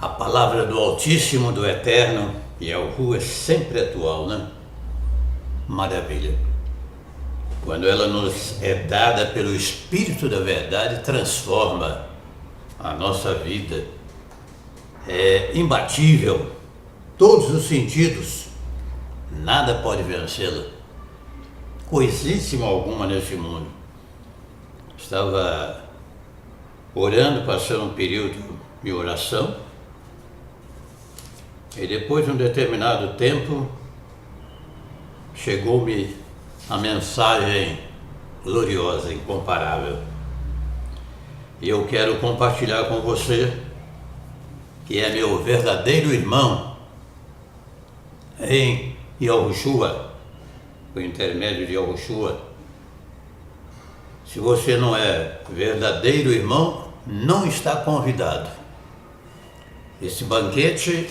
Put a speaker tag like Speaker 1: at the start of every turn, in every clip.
Speaker 1: A palavra do Altíssimo, do Eterno, Yahu, é sempre atual, né? Maravilha. Quando ela nos é dada pelo Espírito da Verdade, transforma a nossa vida. É imbatível, todos os sentidos, nada pode vencê-la. Coisíssima alguma neste mundo. Estava orando, passando um período de oração, e depois de um determinado tempo, chegou-me a mensagem gloriosa, incomparável. E eu quero compartilhar com você, que é meu verdadeiro irmão em Yahushua, por intermédio de Yahushua. Se você não é verdadeiro irmão, não está convidado. Esse banquete,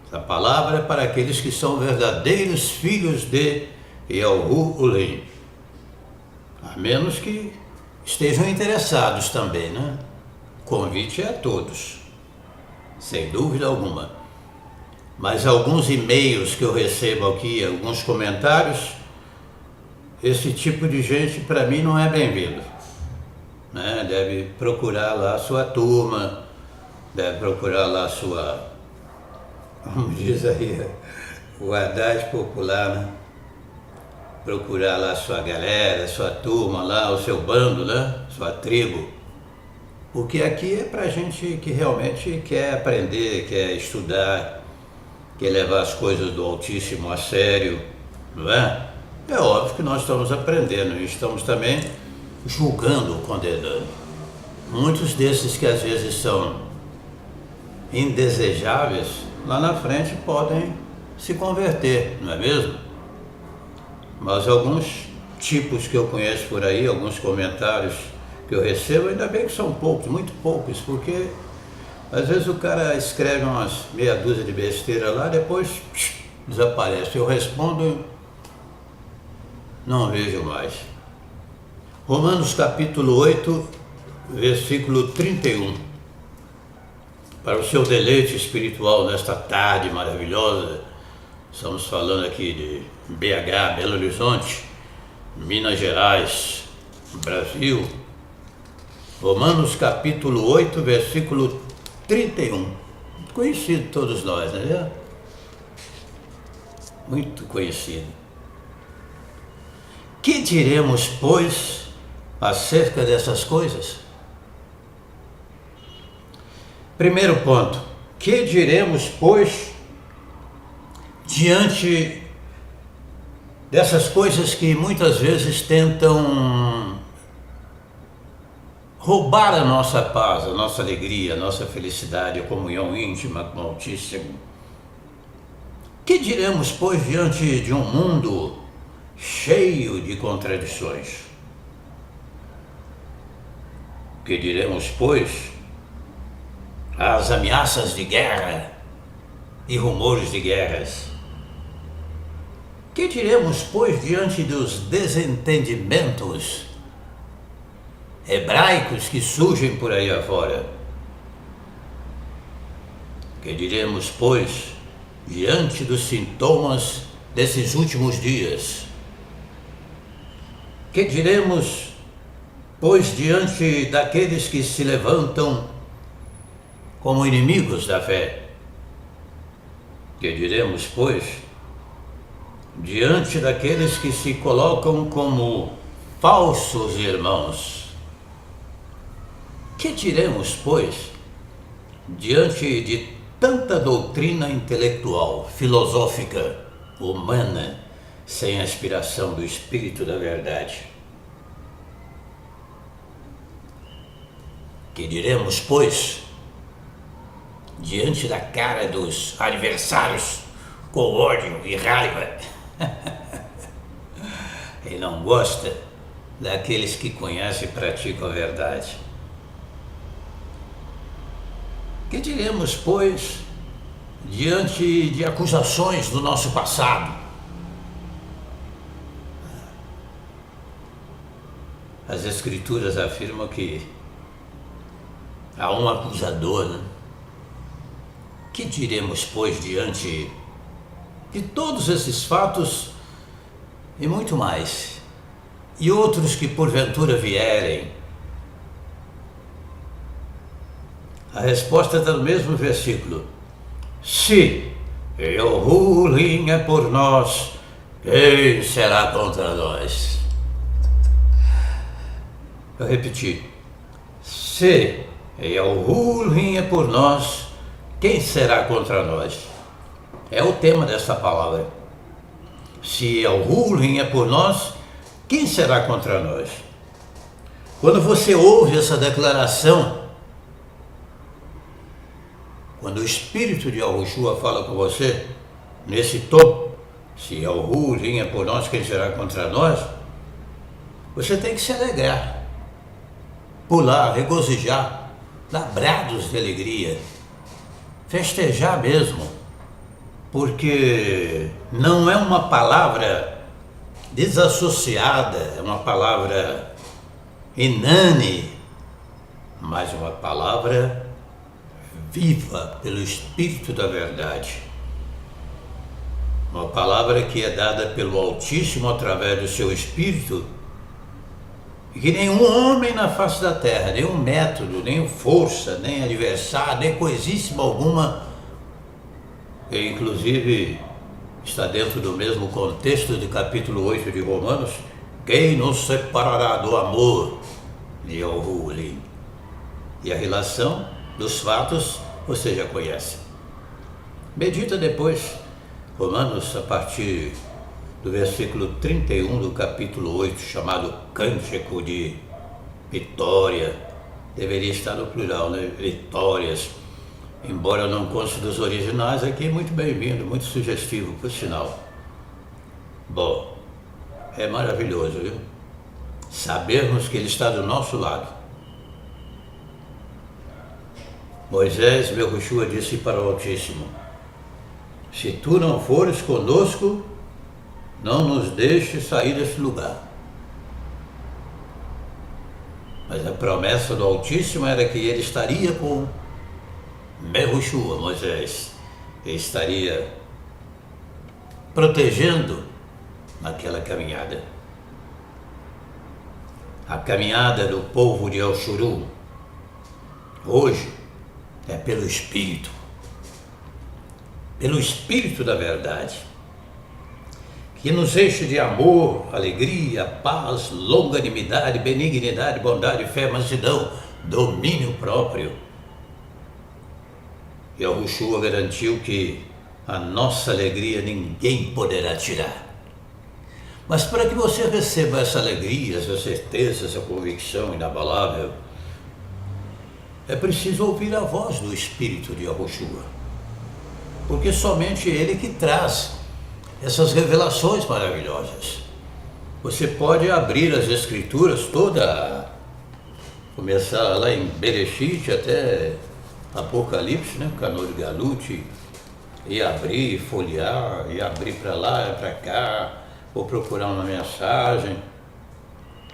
Speaker 1: essa palavra é para aqueles que são verdadeiros filhos de Yahu Ulim. A menos que estejam interessados também, né? O convite é a todos, sem dúvida alguma. Mas alguns e-mails que eu recebo aqui, alguns comentários, esse tipo de gente para mim não é bem-vindo, né? Deve procurar lá a sua turma, deve procurar lá a sua, como diz aí o Haddad popular, né? Procurar lá a sua galera, a sua turma lá, o seu bando, né? Sua tribo. Porque aqui é pra gente que realmente quer aprender, quer estudar, quer levar as coisas do Altíssimo a sério, não é? É óbvio que nós estamos aprendendo e estamos também julgando ou condenando. Muitos desses que às vezes são indesejáveis, lá na frente podem se converter, não é mesmo? Mas alguns tipos que eu conheço por aí, alguns comentários que eu recebo, ainda bem que são poucos, muito poucos, porque às vezes o cara escreve umas meia dúzia de besteira lá, depois desaparece. Eu respondo, não vejo mais. Romanos capítulo 8, versículo 31. Para o seu deleite espiritual nesta tarde maravilhosa, estamos falando aqui de BH, Belo Horizonte, Minas Gerais, Brasil. Romanos capítulo 8, versículo 31. Conhecido de todos nós, né? Muito conhecido. Que diremos, pois, acerca dessas coisas? Primeiro ponto. Que diremos, pois, diante dessas coisas que muitas vezes tentam roubar a nossa paz, a nossa alegria, a nossa felicidade, a comunhão íntima com o Altíssimo? Que diremos, pois, diante de um mundo cheio de contradições? Que diremos, pois, às ameaças de guerra e rumores de guerras? Que diremos, pois, diante dos desentendimentos hebraicos que surgem por aí afora? Que diremos, pois, diante dos sintomas desses últimos dias? Que diremos, pois, diante daqueles que se levantam como inimigos da fé? Que diremos, pois, diante daqueles que se colocam como falsos irmãos? Que diremos, pois, diante de tanta doutrina intelectual, filosófica, humana, sem a inspiração do Espírito da Verdade? Que diremos, pois, diante da cara dos adversários com ódio e raiva? E não gosta daqueles que conhecem e praticam a verdade? Que diremos, pois, diante de acusações do nosso passado? As Escrituras afirmam que há um acusador, né? Que diremos, pois, diante de todos esses fatos e muito mais, e outros que porventura vierem? A resposta está no mesmo versículo. Se Yahuwah é por nós, quem será contra nós? Eu repeti. Se Yahuwah é por nós, quem será contra nós? É o tema dessa palavra. Se Yahuwah é por nós, quem será contra nós? Quando você ouve essa declaração, quando o Espírito de Yahushua fala com você, nesse tom, se Yahuwah é por nós, quem será contra nós? Você tem que se alegrar, pular, regozijar, dar brados de alegria, festejar mesmo, porque não é uma palavra desassociada, é uma palavra inane, mas uma palavra viva pelo Espírito da verdade. Uma palavra que é dada pelo Altíssimo através do seu Espírito, e que nenhum homem na face da terra, nenhum método, nem força, nem adversário, nem coisíssima alguma, que inclusive está dentro do mesmo contexto do capítulo 8 de Romanos, quem nos separará do amor de Yahuwah? E a relação dos fatos você já conhece. Medita depois, Romanos, a partir do versículo 31 do capítulo 8, chamado Cântico de Vitória. Deveria estar no plural, né? Vitórias. Embora não conste dos originais, aqui muito bem-vindo, muito sugestivo, por sinal. Bom, é maravilhoso, viu? Sabermos que Ele está do nosso lado. Moisés, meu Yahushua, disse para o Altíssimo: se tu não fores conosco, não nos deixe sair desse lugar. Mas a promessa do Altíssimo era que ele estaria com Yahushua, Moisés. Ele estaria protegendo naquela caminhada. A caminhada do povo de El-Shuru, hoje, é pelo Espírito da verdade, que nos enche de amor, alegria, paz, longanimidade, benignidade, bondade, fé, mansidão, domínio próprio. E Yahushua garantiu que a nossa alegria ninguém poderá tirar. Mas para que você receba essa alegria, essa certeza, essa convicção inabalável, é preciso ouvir a voz do Espírito de Yahushua, porque somente Ele que traz essas revelações maravilhosas. Você pode abrir as Escrituras começar lá em Bereshit até Apocalipse, né? Cano de Galut, e abrir, folhear, e abrir para lá, para cá, ou procurar uma mensagem.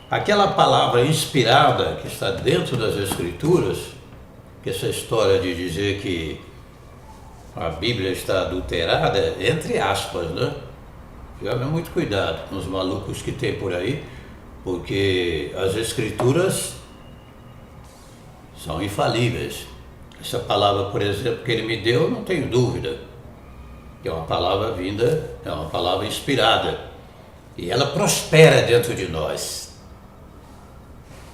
Speaker 1: Aquela palavra inspirada que está dentro das Escrituras, que essa história de dizer que a Bíblia está adulterada, entre aspas, né? Tome muito cuidado com os malucos que tem por aí, porque as Escrituras são infalíveis. Essa palavra, por exemplo, que ele me deu, não tenho dúvida, que é uma palavra vinda, é uma palavra inspirada, e ela prospera dentro de nós.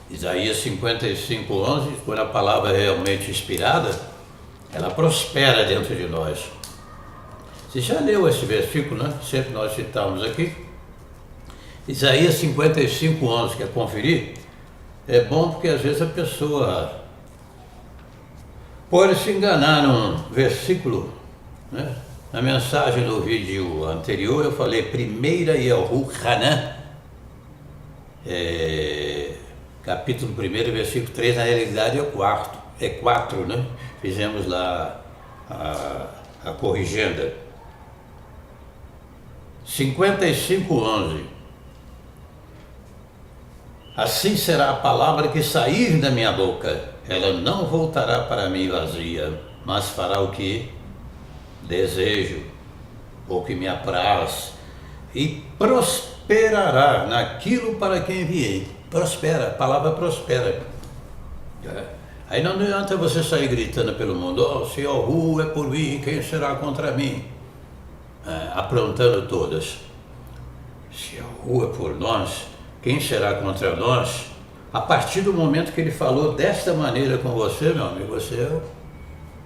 Speaker 1: Isaías 55:11, quando a palavra é realmente inspirada, ela prospera dentro de nós. Você já leu esse versículo, né? Sempre nós citamos aqui. Isaías 55:11, quer conferir? É bom porque às vezes a pessoa pode se enganar num versículo, né? Na mensagem do vídeo anterior eu falei 1 Yahuchanan, capítulo 1, versículo 3, na realidade é 4, né? Fizemos lá a corrigenda. 55:11. Assim será a palavra que sair da minha boca, ela não voltará para mim vazia, mas fará o que desejo, ou que me apraz, e prosperará naquilo para quem enviei. Prospera, a palavra prospera. Aí não adianta você sair gritando pelo mundo: oh, se a rua é por mim, quem será contra mim? Aprontando todas. Se a rua é por nós, quem será contra nós? A partir do momento que ele falou desta maneira com você, meu amigo, você é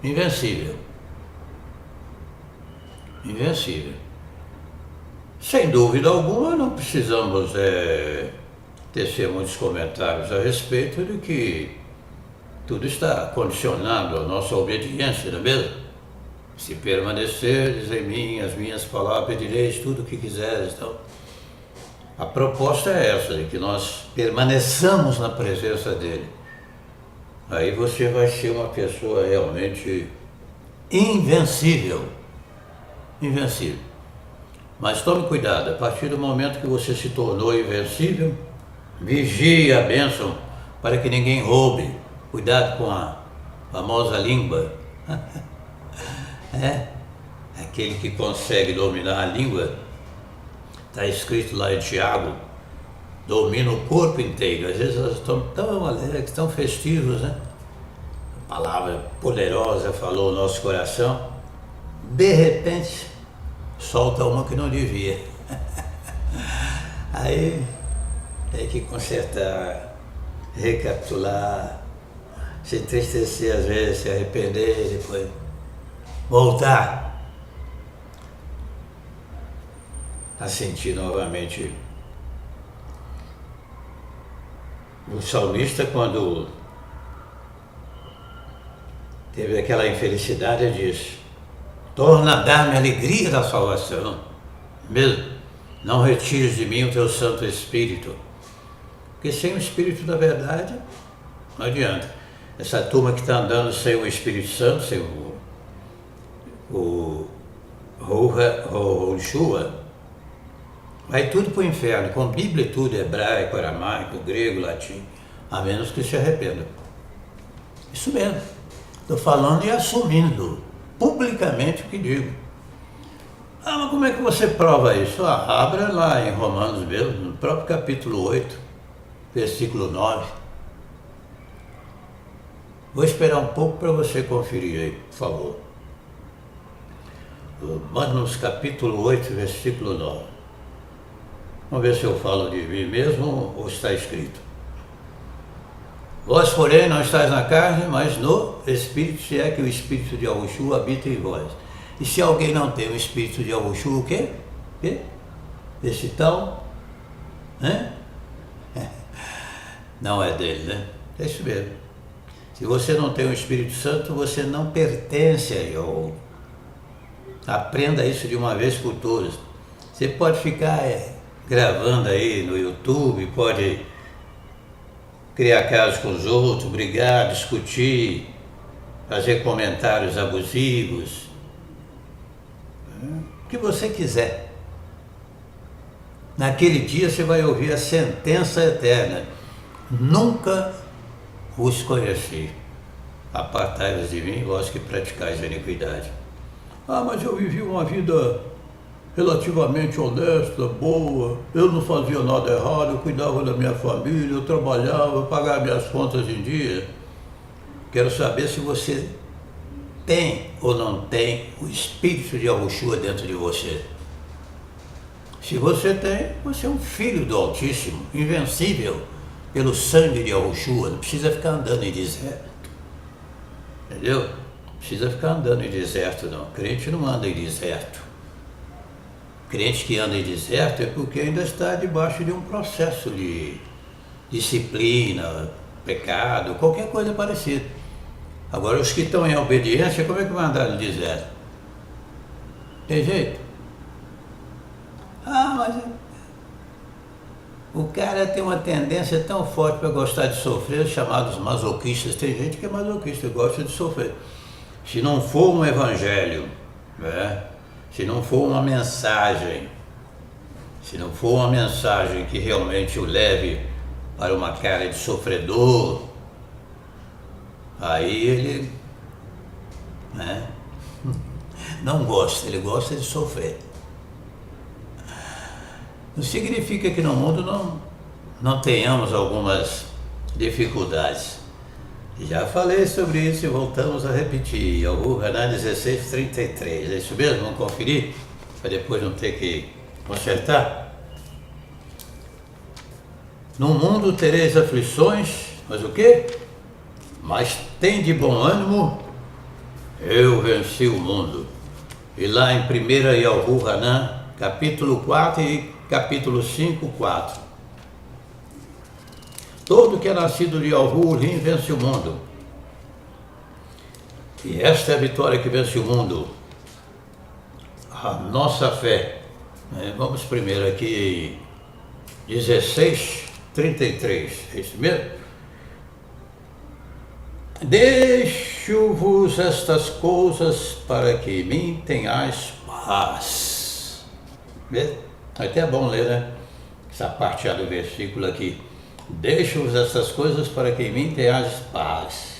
Speaker 1: invencível. Invencível. Sem dúvida alguma, não precisamos tecer muitos comentários a respeito de que tudo está condicionado à nossa obediência, não é mesmo? Se permaneceres em mim, as minhas palavras, pedireis tudo o que quiseres. Então, a proposta é essa, de que nós permaneçamos na presença dele. Aí você vai ser uma pessoa realmente invencível. Invencível. Mas tome cuidado, a partir do momento que você se tornou invencível, vigie a bênção para que ninguém roube. Cuidado com a famosa língua. Aquele que consegue dominar a língua, está escrito lá em Tiago, domina o corpo inteiro. Às vezes nós estamos tão alegres, tão festivos, né? A palavra poderosa falou no nosso coração, de repente solta uma que não devia. Aí tem que consertar, recapitular, se entristecer às vezes, se arrepender, depois voltar a sentir novamente. O salmista, quando teve aquela infelicidade, disse: torna a dar-me a alegria da salvação, mesmo, não retires de mim o teu Santo Espírito. Porque sem o Espírito da verdade, não adianta. Essa turma que está andando sem o Espírito Santo, sem o Yeshua, vai tudo para o inferno, com Bíblia e tudo, hebraico, aramaico, grego, latim, a menos que se arrependa. Isso mesmo. Estou falando e assumindo publicamente o que digo. Mas como é que você prova isso? Abra lá em Romanos mesmo, no próprio capítulo 8, versículo 9. Vou esperar um pouco para você conferir aí, por favor. Romanos capítulo 8, versículo 9. Vamos ver se eu falo de mim mesmo ou está escrito. Vós, porém, não estáis na carne, mas no Espírito, se é que o Espírito de Yahushua habita em vós. E se alguém não tem o Espírito de Yahushua, o quê? Esse tal, né? Não é dele, né? É isso mesmo. Se você não tem o Espírito Santo, você não pertence a Yahushua. Aprenda isso de uma vez por todas. Você pode ficar gravando aí no YouTube, pode criar casos com os outros, brigar, discutir, fazer comentários abusivos, o que você quiser. Naquele dia você vai ouvir a sentença eterna: nunca vos conheci, apartai-vos de mim, vós que praticais a iniquidade. Mas eu vivi uma vida relativamente honesta, boa, eu não fazia nada errado, eu cuidava da minha família, eu trabalhava, eu pagava minhas contas em dia. Quero saber se você tem ou não tem o Espírito de Yahushua dentro de você. Se você tem, você é um filho do Altíssimo, invencível pelo sangue de Yahushua, não precisa ficar andando em deserto. Entendeu? Não precisa ficar andando em deserto, não. Crente não anda em deserto. Crente que anda em deserto é porque ainda está debaixo de um processo de disciplina, pecado, qualquer coisa parecida. Agora, os que estão em obediência, como é que vão andar no deserto? Tem jeito? Mas o cara tem uma tendência tão forte para gostar de sofrer, chamados masoquistas. Tem gente que é masoquista, gosta de sofrer. Se não for um evangelho, né? Se não for uma mensagem, que realmente o leve para uma cara de sofredor, aí ele, né, não gosta, ele gosta de sofrer. Não significa que no mundo não tenhamos algumas dificuldades. Já falei sobre isso e voltamos a repetir. Yahu Hanan 16:33. É isso mesmo? Vamos conferir? Para depois não ter que consertar. No mundo tereis aflições, mas o quê? Mas tem de bom ânimo, eu venci o mundo. E lá em 1 Yahu Hanan, capítulo 4 e capítulo 5, 4. Todo que é nascido de Yahu vence o mundo. E esta é a vitória que vence o mundo. A nossa fé. Vamos primeiro aqui, 16:33. É isso mesmo? Deixo-vos estas coisas para que em mim tenhais paz. É até bom ler, né? Essa parte do versículo aqui. Deixo-vos essas coisas para que em mim tenhais paz.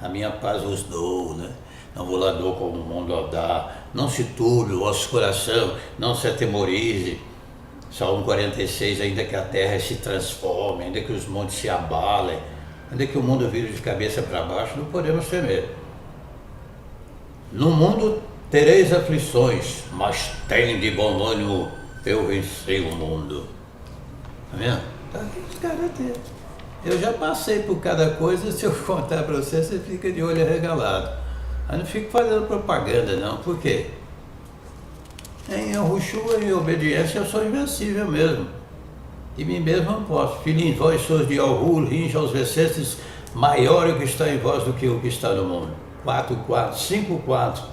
Speaker 1: A minha paz vos dou, né? Não vou lá dou como o mundo dá. Não se turbe o vosso coração, não se atemorize. Salmo 46, ainda que a terra se transforme, ainda que os montes se abalem, ainda que o mundo vire de cabeça para baixo, não podemos temer. No mundo tereis aflições, mas tem de bom ânimo, eu venci o mundo. Tá vendo? Eu já passei por cada coisa, se eu contar para você, você fica de olho arregalado. Eu não fico fazendo propaganda não, por quê? Em Yahushua e obediência eu sou invencível mesmo. De mim mesmo não posso. Filhinhos, vós sois de Yahu, rinja aos vencestes, maior o que está em vós do que o que está no mundo. 4:4, 5:4.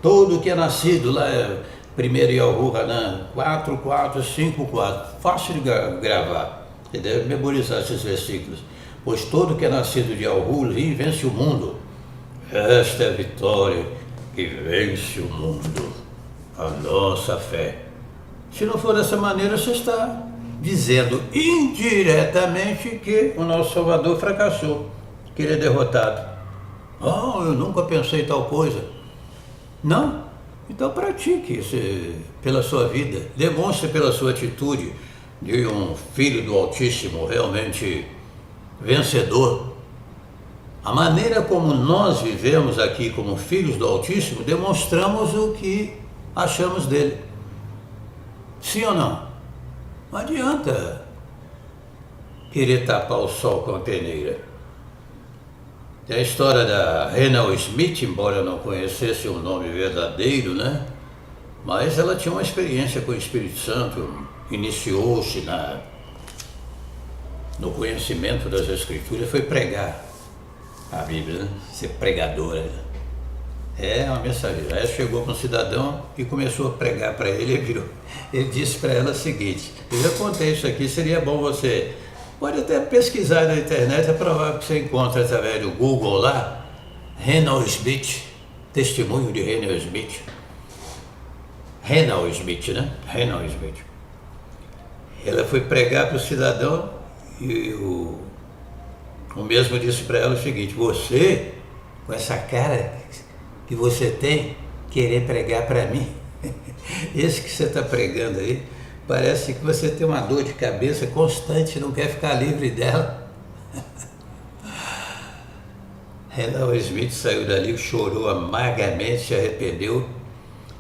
Speaker 1: Todo que é nascido, lá é 1 Yahu Hanan, 4:4, 5:4. Fácil de gravar. Você deve memorizar esses versículos. Pois todo que é nascido de Yahu vence o mundo. Esta é a vitória que vence o mundo. A nossa fé. Se não for dessa maneira, você está dizendo indiretamente que o nosso Salvador fracassou, que ele é derrotado. Oh, eu nunca pensei tal coisa. Não? Então pratique isso pela sua vida. Demonstre pela sua atitude de um filho do Altíssimo realmente vencedor. A maneira como nós vivemos aqui como filhos do Altíssimo, demonstramos o que achamos dele. Sim ou não? Não adianta querer tapar o sol com a peneira. Tem a história da Hannah Smith, embora eu não conhecesse o nome verdadeiro, né? Mas ela tinha uma experiência com o Espírito Santo, iniciou-se no conhecimento das Escrituras, foi pregar a Bíblia, né? Ser pregadora. É uma mensageira. Aí chegou para um cidadão e começou a pregar para ele. Ele disse para ela o seguinte: eu já contei isso aqui, seria bom você pode até pesquisar na internet, é provável que você encontre através do Google lá, Hannah Smith, testemunho de Hannah Smith. Hannah Smith, né? Hannah Smith. Ela foi pregar para o cidadão e o mesmo disse para ela o seguinte: você, com essa cara que você tem, querer pregar para mim, esse que você está pregando aí, parece que você tem uma dor de cabeça constante, não quer ficar livre dela. Hannah Smith saiu dali, chorou amargamente, se arrependeu,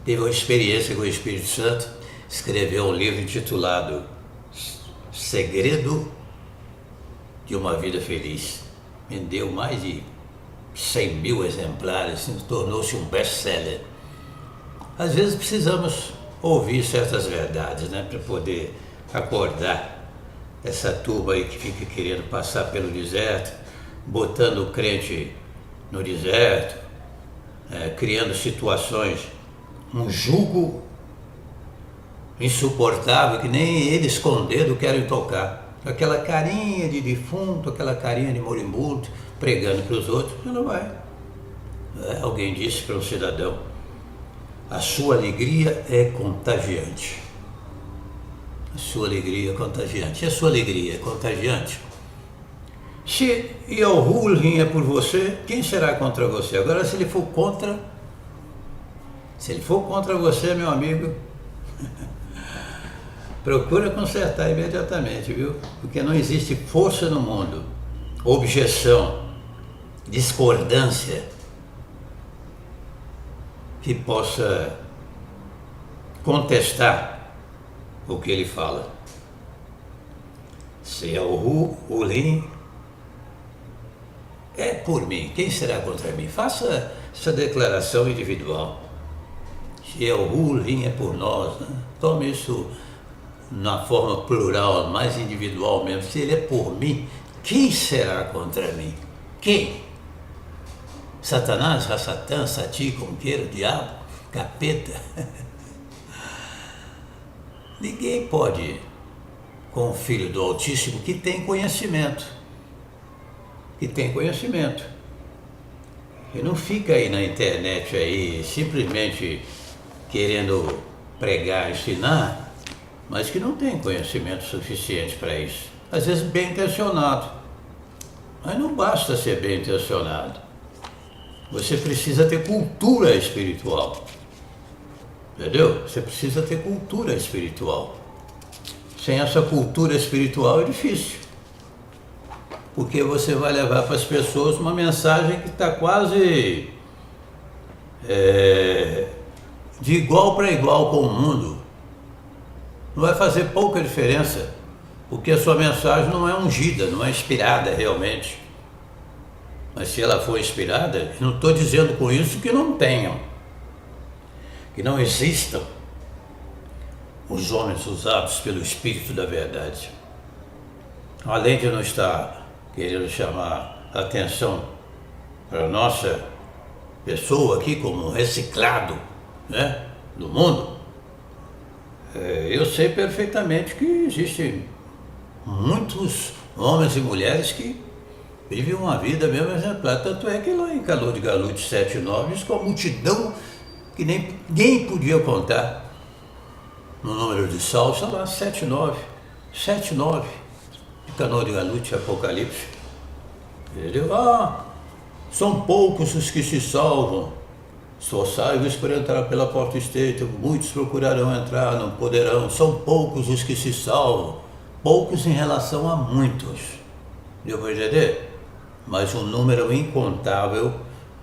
Speaker 1: teve uma experiência com o Espírito Santo, escreveu um livro intitulado Segredo de uma Vida Feliz. Vendeu mais de 100.000 exemplares, tornou-se um best-seller. Às vezes precisamos ouvir certas verdades, né, para poder acordar essa turba aí que fica querendo passar pelo deserto, botando o crente no deserto, criando situações, um jugo insuportável que nem eles com o dedo querem tocar. Aquela carinha de defunto, aquela carinha de moribundo, pregando para os outros, você não vai. Alguém disse para um cidadão: a sua alegria é contagiante. A sua alegria é contagiante. E a sua alegria é contagiante? Se Yahu é por você, quem será contra você? Agora, se ele for contra, Se ele for contra você, meu amigo, procura consertar imediatamente, viu? Porque não existe força no mundo, objeção, discordância que possa contestar o que ele fala. Se é o Hu, o Lin, é por mim. Quem será contra mim? Faça essa declaração individual. Se é o Hu, o Lin é por nós, né? Tome isso na forma plural, mais individual mesmo. Se ele é por mim, quem será contra mim? Quem? Satanás, Satã, Sati, como queira, o diabo, capeta. Ninguém pode com o Filho do Altíssimo que tem conhecimento. E não fica aí na internet aí simplesmente querendo pregar, ensinar, mas que não tem conhecimento suficiente para isso. Às vezes bem intencionado, mas não basta ser bem intencionado. Você precisa ter cultura espiritual. Entendeu? Você precisa ter cultura espiritual. Sem essa cultura espiritual é difícil. Porque você vai levar para as pessoas uma mensagem que está quase de igual para igual com o mundo. Não vai fazer pouca diferença, porque a sua mensagem não é ungida, não é inspirada realmente. Mas se ela for inspirada, não estou dizendo com isso que não tenham, que não existam os homens usados pelo Espírito da Verdade. Além de não estar querendo chamar a atenção para a nossa pessoa aqui como reciclado, né, do mundo, eu sei perfeitamente que existem muitos homens e mulheres que vivem uma vida mesmo exemplar. Tanto é que lá em Calor de Galute 7,9 diz que uma multidão que ninguém podia contar. No número de salmos, está lá, 7,9. 7,9 de Calor de Galute, Apocalipse. Entendeu? São poucos os que se salvam. Esforçai-vos por entrar pela porta estreita, muitos procurarão entrar, não poderão. São poucos os que se salvam. Poucos em relação a muitos. Deu para entender? Mas um número incontável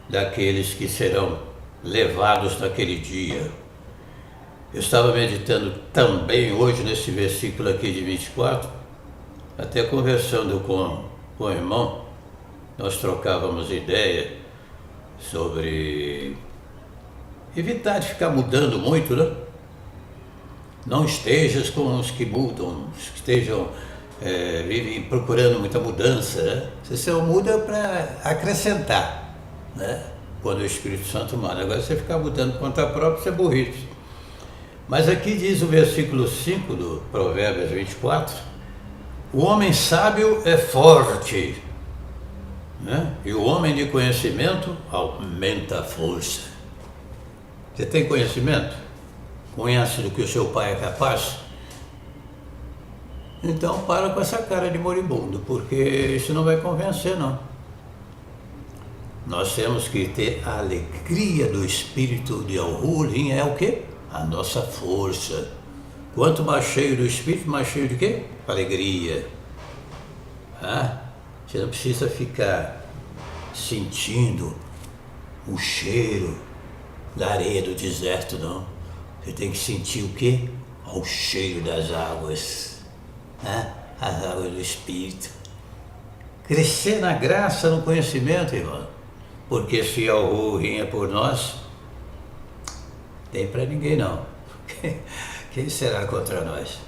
Speaker 1: daqueles que serão levados naquele dia. Eu estava meditando também hoje nesse versículo aqui de 24, até conversando com o irmão, nós trocávamos ideia sobre evitar de ficar mudando muito, né? Não estejas com os que mudam, os que estejam vivem procurando muita mudança, né? Você só muda para acrescentar, né? Quando o Espírito Santo manda. Agora você ficar mudando conta própria, você é burrice. Mas aqui diz o versículo 5 do Provérbios 24, o homem sábio é forte, né? E o homem de conhecimento aumenta a força. Você tem conhecimento? Conhece do que o seu pai é capaz? Então para com essa cara de moribundo, porque isso não vai convencer, não. Nós temos que ter a alegria do Espírito de Al-Hulin, é o quê? A nossa força. Quanto mais cheio do Espírito, mais cheio de quê? Alegria. Você não precisa ficar sentindo o cheiro da areia do deserto, não. Você tem que sentir o quê? O cheiro das águas. As águas do Espírito. Crescer na graça, no conhecimento, irmão. Porque se Al-Hulin é por nós, tem para ninguém não. Quem será contra nós?